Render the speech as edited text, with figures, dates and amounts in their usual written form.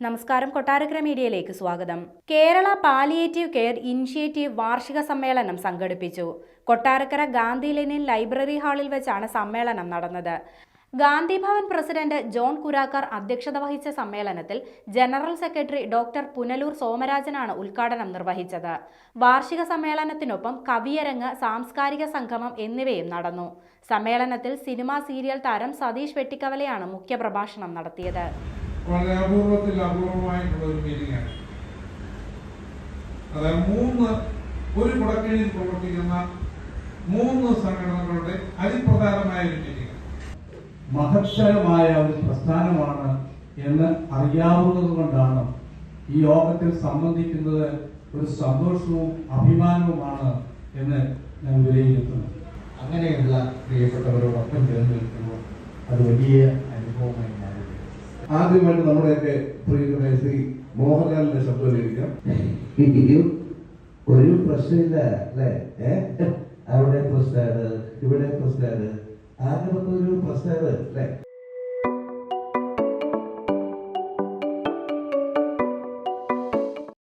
നമസ്കാരം, കൊട്ടാരക്കര മീഡിയയിലേക്ക് സ്വാഗതം. കേരള പാലിയേറ്റീവ് കെയർ ഇനിഷ്യേറ്റീവ് വാർഷിക സമ്മേളനം സംഘടിപ്പിച്ചു. കൊട്ടാരക്കര ഗാന്ധി ലെനിൻ ലൈബ്രറി ഹാളിൽ വെച്ചാണ് സമ്മേളനം നടന്നത്. ഗാന്ധി ഭവൻ പ്രസിഡന്റ് ജോൺ കുരാക്കർ അധ്യക്ഷത വഹിച്ച സമ്മേളനത്തിൽ ജനറൽ സെക്രട്ടറി ഡോക്ടർ പുനലൂർ സോമരാജനാണ് ഉദ്ഘാടനം നിർവഹിച്ചത്. വാർഷിക സമ്മേളനത്തിനൊപ്പം കവിയരങ്ങ്, സാംസ്കാരിക സംഗമം എന്നിവയും നടന്നു. സമ്മേളനത്തിൽ സിനിമാ സീരിയൽ താരം സതീഷ് വെട്ടിക്കവലയാണ് മുഖ്യപ്രഭാഷണം നടത്തിയത്. വളരെ അപൂർവമായിട്ടുള്ള ഒരു മീറ്റിംഗ് ആണ്. അതായത് ഒരു കുടക്കീഴിൽ പ്രവർത്തിക്കുന്ന 3 സംഘടനകളുടെ അതിപ്രധാനമായ ഒരു മീറ്റിംഗ്. മഹത്തരമായ ഒരു പ്രസ്ഥാനമാണ് എന്ന് അറിയാവുന്നത് കൊണ്ടാണ് ഈ യോഗത്തിൽ സംബന്ധിക്കുന്നത് ഒരു സന്തോഷവും അഭിമാനവുമാണ് എന്ന് ഞാൻ വിലയിരുത്തുന്നു. അങ്ങനെയുള്ള പ്രിയപ്പെട്ടവരോടൊപ്പം ചേർന്ന് നിൽക്കുമ്പോൾ അത് വലിയ അനുഭവമായി മാറി. ആദ്യമായിട്ട് നമ്മുടെയൊക്കെ പ്രിയപ്പെട്ട ശ്രീ മോഹൻലാലിന്റെ ശബ്ദം ലഭിക്കാം. ഒരു പ്രശ്നമില്ല അല്ലേ? അവിടെ പ്രശ്നമാണ്, ഇവിടെ പ്രശ്നമാണ്, ആകെ ഒരു പ്രശ്നമാണ് അല്ലേ?